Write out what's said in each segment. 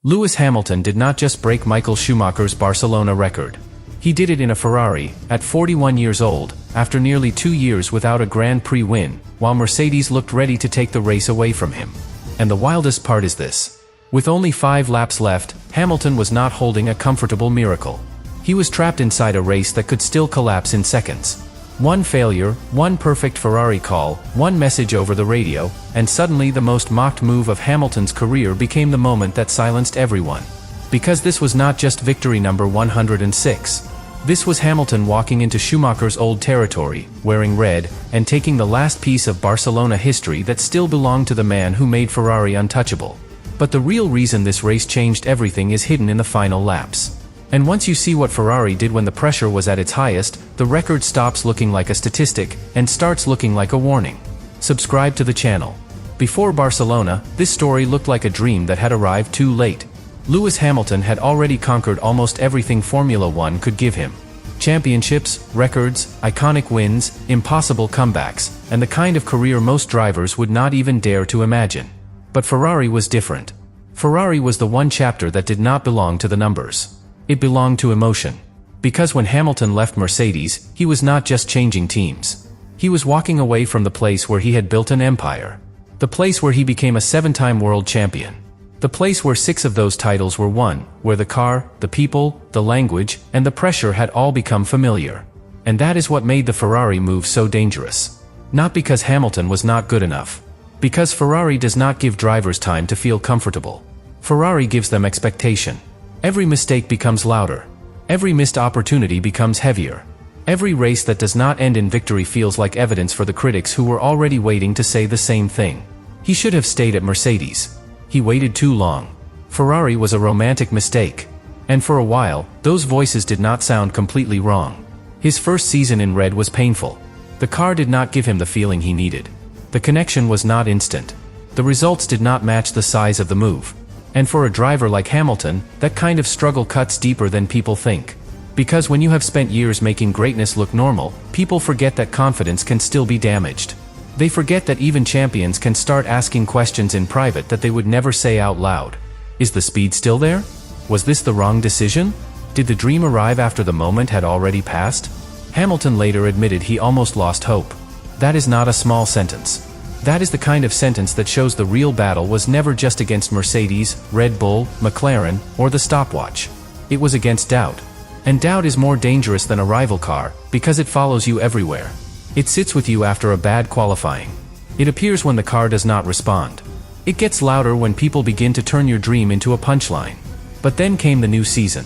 Lewis Hamilton did not just break Michael Schumacher's Barcelona record. He did it in a Ferrari, at 41 years old, after nearly 2 years without a Grand Prix win, while Mercedes looked ready to take the race away from him. And the wildest part is this. With only 5 laps left, Hamilton was not holding a comfortable miracle. He was trapped inside a race that could still collapse in seconds. One failure, one perfect Ferrari call, one message over the radio, and suddenly the most mocked move of Hamilton's career became the moment that silenced everyone. Because this was not just victory number 106. This was Hamilton walking into Schumacher's old territory, wearing red, and taking the last piece of Barcelona history that still belonged to the man who made Ferrari untouchable. But the real reason this race changed everything is hidden in the final laps. And once you see what Ferrari did when the pressure was at its highest, the record stops looking like a statistic, and starts looking like a warning. Subscribe to the channel. Before Barcelona, this story looked like a dream that had arrived too late. Lewis Hamilton had already conquered almost everything Formula One could give him. Championships, records, iconic wins, impossible comebacks, and the kind of career most drivers would not even dare to imagine. But Ferrari was different. Ferrari was the one chapter that did not belong to the numbers. It belonged to emotion. Because when Hamilton left Mercedes, he was not just changing teams. He was walking away from the place where he had built an empire. The place where he became a 7-time world champion. The place where 6 of those titles were won, where the car, the people, the language, and the pressure had all become familiar. And that is what made the Ferrari move so dangerous. Not because Hamilton was not good enough. Because Ferrari does not give drivers time to feel comfortable. Ferrari gives them expectation. Every mistake becomes louder. Every missed opportunity becomes heavier. Every race that does not end in victory feels like evidence for the critics who were already waiting to say the same thing. He should have stayed at Mercedes. He waited too long. Ferrari was a romantic mistake. And for a while, those voices did not sound completely wrong. His first season in red was painful. The car did not give him the feeling he needed. The connection was not instant. The results did not match the size of the move. And for a driver like Hamilton, that kind of struggle cuts deeper than people think. Because when you have spent years making greatness look normal, people forget that confidence can still be damaged. They forget that even champions can start asking questions in private that they would never say out loud. Is the speed still there? Was this the wrong decision? Did the dream arrive after the moment had already passed? Hamilton later admitted he almost lost hope. That is not a small sentence. That is the kind of sentence that shows the real battle was never just against Mercedes, Red Bull, McLaren, or the stopwatch. It was against doubt. And doubt is more dangerous than a rival car, because it follows you everywhere. It sits with you after a bad qualifying. It appears when the car does not respond. It gets louder when people begin to turn your dream into a punchline. But then came the new season.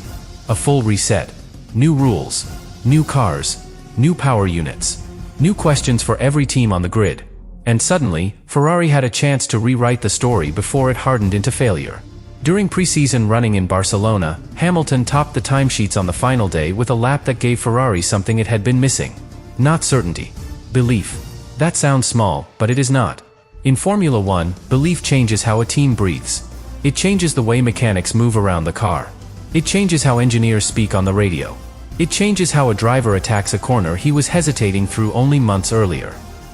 A full reset. New rules. New cars. New power units. New questions for every team on the grid. And suddenly, Ferrari had a chance to rewrite the story before it hardened into failure. During preseason running in Barcelona, Hamilton topped the timesheets on the final day with a lap that gave Ferrari something it had been missing. Not certainty. Belief. That sounds small, but it is not. In Formula One, belief changes how a team breathes. It changes the way mechanics move around the car. It changes how engineers speak on the radio. It changes how a driver attacks a corner he was hesitating through only months earlier.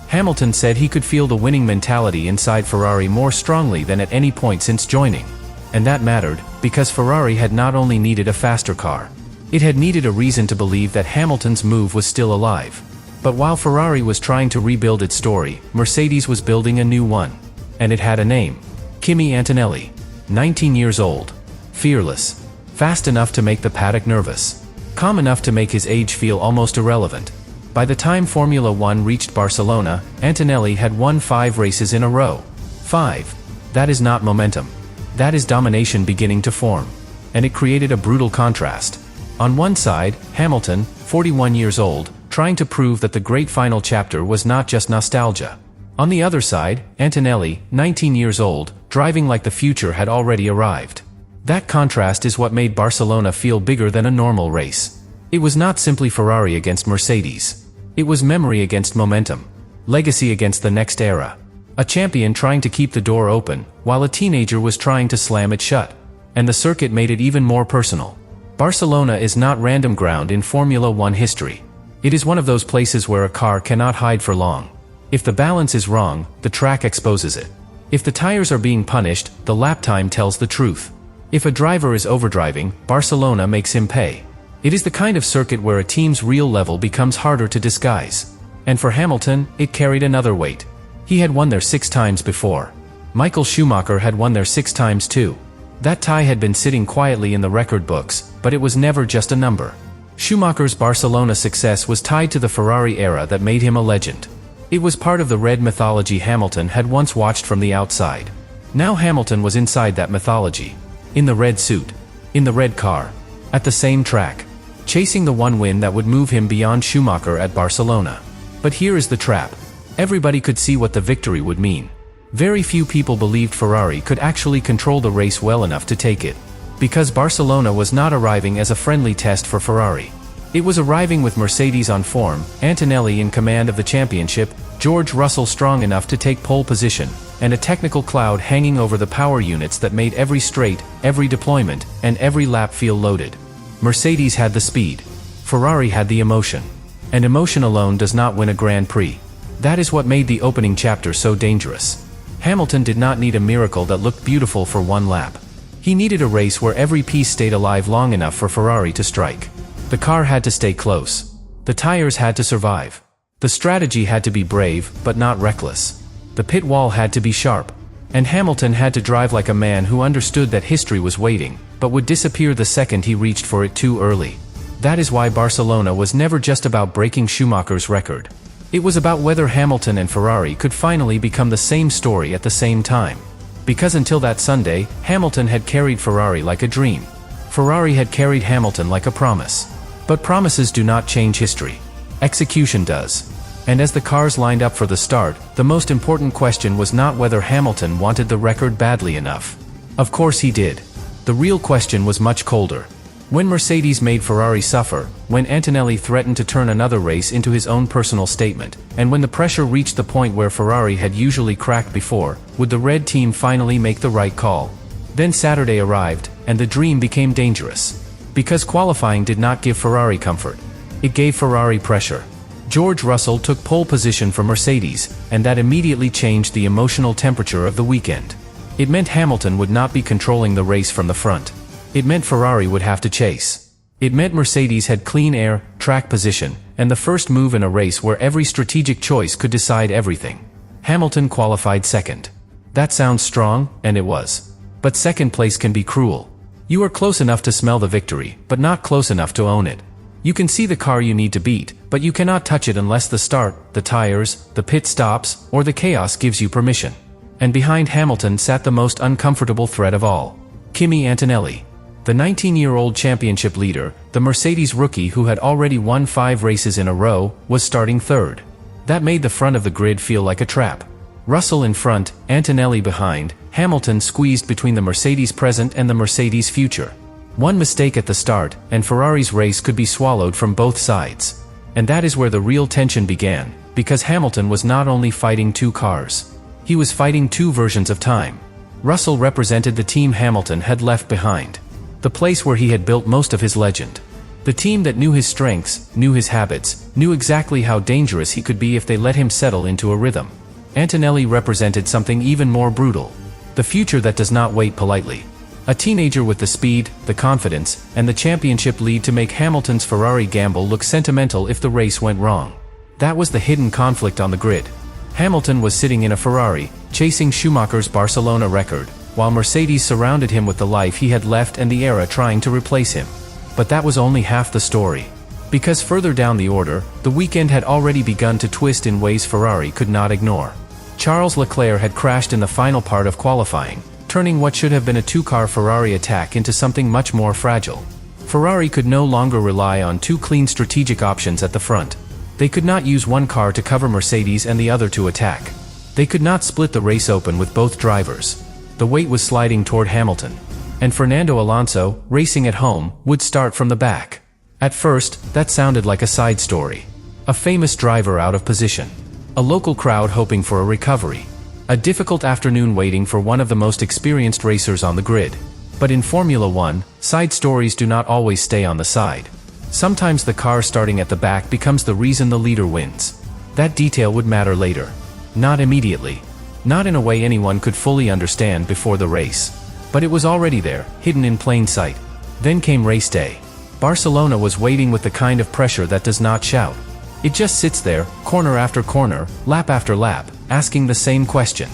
Hamilton said he could feel the winning mentality inside Ferrari more strongly than at any point since joining. And that mattered, because Ferrari had not only needed a faster car. It had needed a reason to believe that Hamilton's move was still alive. But while Ferrari was trying to rebuild its story, Mercedes was building a new one. And it had a name. Kimi Antonelli. 19 years old. Fearless. Fast enough to make the paddock nervous. Calm enough to make his age feel almost irrelevant. By the time Formula One reached Barcelona, Antonelli had won 5 races in a row. 5. That is not momentum. That is domination beginning to form. And it created a brutal contrast. On one side, Hamilton, 41 years old, trying to prove that the great final chapter was not just nostalgia. On the other side, Antonelli, 19 years old, driving like the future had already arrived. That contrast is what made Barcelona feel bigger than a normal race. It was not simply Ferrari against Mercedes. It was memory against momentum. Legacy against the next era. A champion trying to keep the door open, while a teenager was trying to slam it shut. And the circuit made it even more personal. Barcelona is not random ground in Formula One history. It is one of those places where a car cannot hide for long. If the balance is wrong, the track exposes it. If the tires are being punished, the lap time tells the truth. If a driver is overdriving, Barcelona makes him pay. It is the kind of circuit where a team's real level becomes harder to disguise. And for Hamilton, it carried another weight. He had won there 6 times before. Michael Schumacher had won there 6 times too. That tie had been sitting quietly in the record books, but it was never just a number. Schumacher's Barcelona success was tied to the Ferrari era that made him a legend. It was part of the red mythology Hamilton had once watched from the outside. Now Hamilton was inside that mythology. In the red suit. In the red car. At the same track. Chasing the one win that would move him beyond Schumacher at Barcelona. But here is the trap. Everybody could see what the victory would mean. Very few people believed Ferrari could actually control the race well enough to take it. Because Barcelona was not arriving as a friendly test for Ferrari. It was arriving with Mercedes on form, Antonelli in command of the championship, George Russell strong enough to take pole position, and a technical cloud hanging over the power units that made every straight, every deployment, and every lap feel loaded. Mercedes had the speed. Ferrari had the emotion. And emotion alone does not win a Grand Prix. That is what made the opening chapter so dangerous. Hamilton did not need a miracle that looked beautiful for one lap. He needed a race where every piece stayed alive long enough for Ferrari to strike. The car had to stay close. The tires had to survive. The strategy had to be brave, but not reckless. The pit wall had to be sharp. And Hamilton had to drive like a man who understood that history was waiting, but would disappear the second he reached for it too early. That is why Barcelona was never just about breaking Schumacher's record. It was about whether Hamilton and Ferrari could finally become the same story at the same time. Because until that Sunday, Hamilton had carried Ferrari like a dream. Ferrari had carried Hamilton like a promise. But promises do not change history. Execution does. And as the cars lined up for the start, the most important question was not whether Hamilton wanted the record badly enough. Of course he did. The real question was much colder. When Mercedes made Ferrari suffer, when Antonelli threatened to turn another race into his own personal statement, and when the pressure reached the point where Ferrari had usually cracked before, would the red team finally make the right call? Then Saturday arrived, and the dream became dangerous. Because qualifying did not give Ferrari comfort. It gave Ferrari pressure. George Russell took pole position for Mercedes, and that immediately changed the emotional temperature of the weekend. It meant Hamilton would not be controlling the race from the front. It meant Ferrari would have to chase. It meant Mercedes had clean air, track position, and the first move in a race where every strategic choice could decide everything. Hamilton qualified second. That sounds strong, and it was. But second place can be cruel. You are close enough to smell the victory, but not close enough to own it. You can see the car you need to beat, but you cannot touch it unless the start, the tires, the pit stops, or the chaos gives you permission. And behind Hamilton sat the most uncomfortable threat of all. Kimi Antonelli. The 19-year-old championship leader, the Mercedes rookie who had already won 5 races in a row, was starting third. That made the front of the grid feel like a trap. Russell in front, Antonelli behind, Hamilton squeezed between the Mercedes present and the Mercedes future. One mistake at the start, and Ferrari's race could be swallowed from both sides. And that is where the real tension began, because Hamilton was not only fighting 2 cars. He was fighting 2 versions of time. Russell represented the team Hamilton had left behind. The place where he had built most of his legend. The team that knew his strengths, knew his habits, knew exactly how dangerous he could be if they let him settle into a rhythm. Antonelli represented something even more brutal. The future that does not wait politely. A teenager with the speed, the confidence, and the championship lead to make Hamilton's Ferrari gamble look sentimental if the race went wrong. That was the hidden conflict on the grid. Hamilton was sitting in a Ferrari, chasing Schumacher's Barcelona record, while Mercedes surrounded him with the life he had left and the era trying to replace him. But that was only half the story. Because further down the order, the weekend had already begun to twist in ways Ferrari could not ignore. Charles Leclerc had crashed in the final part of qualifying, turning what should have been a 2-car Ferrari attack into something much more fragile. Ferrari could no longer rely on 2 clean strategic options at the front. They could not use one car to cover Mercedes and the other to attack. They could not split the race open with both drivers. The weight was sliding toward Hamilton. And Fernando Alonso, racing at home, would start from the back. At first, that sounded like a side story. A famous driver out of position. A local crowd hoping for a recovery. A difficult afternoon waiting for one of the most experienced racers on the grid. But in Formula One, side stories do not always stay on the side. Sometimes the car starting at the back becomes the reason the leader wins. That detail would matter later. Not immediately. Not in a way anyone could fully understand before the race. But it was already there, hidden in plain sight. Then came race day. Barcelona was waiting with the kind of pressure that does not shout. It just sits there, corner after corner, lap after lap, asking the same question.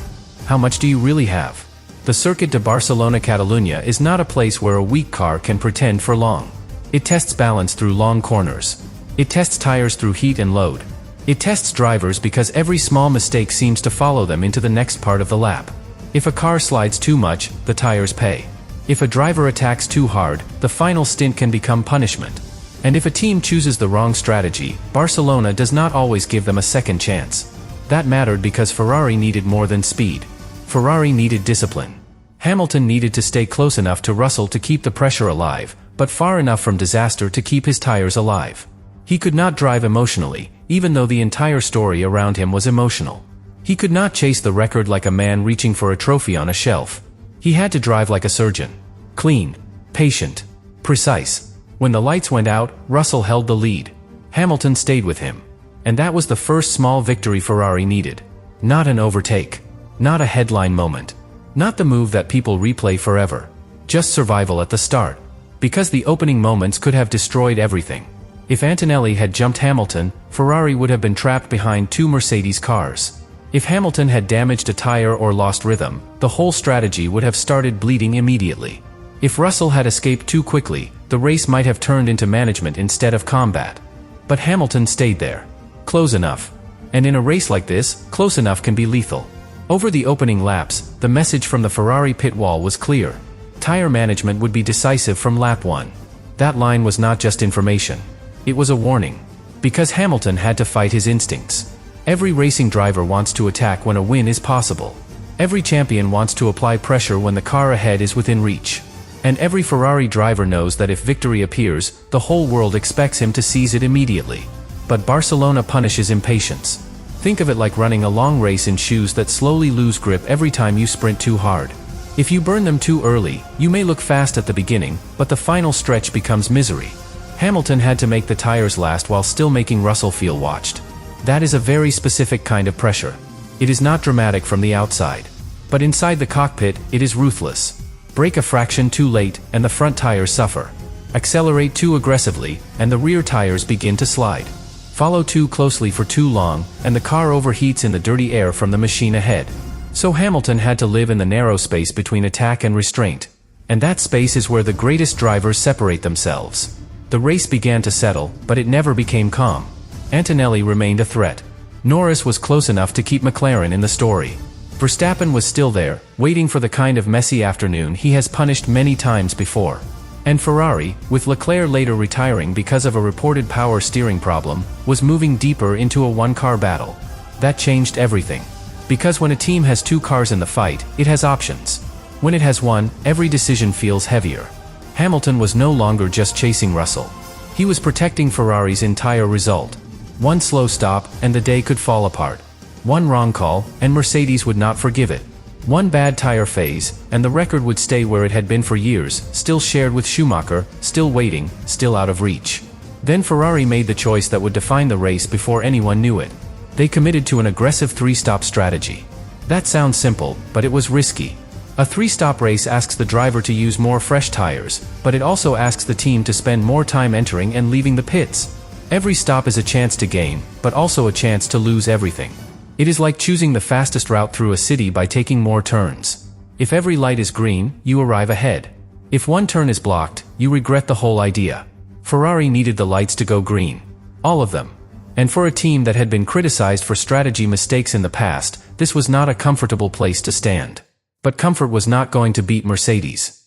How much do you really have? The Circuit de Barcelona Catalunya is not a place where a weak car can pretend for long. It tests balance through long corners. It tests tires through heat and load. It tests drivers because every small mistake seems to follow them into the next part of the lap. If a car slides too much, the tires pay. If a driver attacks too hard, the final stint can become punishment. And if a team chooses the wrong strategy, Barcelona does not always give them a second chance. That mattered because Ferrari needed more than speed. Ferrari needed discipline. Hamilton needed to stay close enough to Russell to keep the pressure alive, but far enough from disaster to keep his tires alive. He could not drive emotionally, even though the entire story around him was emotional. He could not chase the record like a man reaching for a trophy on a shelf. He had to drive like a surgeon. Clean, patient, precise. When the lights went out, Russell held the lead. Hamilton stayed with him. And that was the first small victory Ferrari needed. Not an overtake. Not a headline moment. Not the move that people replay forever. Just survival at the start. Because the opening moments could have destroyed everything. If Antonelli had jumped Hamilton, Ferrari would have been trapped behind two Mercedes cars. If Hamilton had damaged a tire or lost rhythm, the whole strategy would have started bleeding immediately. If Russell had escaped too quickly, the race might have turned into management instead of combat. But Hamilton stayed there. Close enough. And in a race like this, close enough can be lethal. Over the opening laps, the message from the Ferrari pit wall was clear. Tire management would be decisive from lap 1. That line was not just information. It was a warning. Because Hamilton had to fight his instincts. Every racing driver wants to attack when a win is possible. Every champion wants to apply pressure when the car ahead is within reach. And every Ferrari driver knows that if victory appears, the whole world expects him to seize it immediately. But Barcelona punishes impatience. Think of it like running a long race in shoes that slowly lose grip every time you sprint too hard. If you burn them too early, you may look fast at the beginning, but the final stretch becomes misery. Hamilton had to make the tires last while still making Russell feel watched. That is a very specific kind of pressure. It is not dramatic from the outside. But inside the cockpit, it is ruthless. Brake a fraction too late, and the front tires suffer. Accelerate too aggressively, and the rear tires begin to slide. Follow too closely for too long, and the car overheats in the dirty air from the machine ahead. So Hamilton had to live in the narrow space between attack and restraint. And that space is where the greatest drivers separate themselves. The race began to settle, but it never became calm. Antonelli remained a threat. Norris was close enough to keep McLaren in the story. Verstappen was still there, waiting for the kind of messy afternoon he has punished many times before. And Ferrari, with Leclerc later retiring because of a reported power steering problem, was moving deeper into a one-car battle. That changed everything. Because when a team has two cars in the fight, it has options. When it has one, every decision feels heavier. Hamilton was no longer just chasing Russell. He was protecting Ferrari's entire result. One slow stop, and the day could fall apart. One wrong call, and Mercedes would not forgive it. One bad tire phase, and the record would stay where it had been for years, still shared with Schumacher, still waiting, still out of reach. Then Ferrari made the choice that would define the race before anyone knew it. They committed to an aggressive three-stop strategy. That sounds simple, but it was risky. A three-stop race asks the driver to use more fresh tires, but it also asks the team to spend more time entering and leaving the pits. Every stop is a chance to gain, but also a chance to lose everything. It is like choosing the fastest route through a city by taking more turns. If every light is green, you arrive ahead. If one turn is blocked, you regret the whole idea. Ferrari needed the lights to go green. All of them. And for a team that had been criticized for strategy mistakes in the past, this was not a comfortable place to stand. But comfort was not going to beat Mercedes.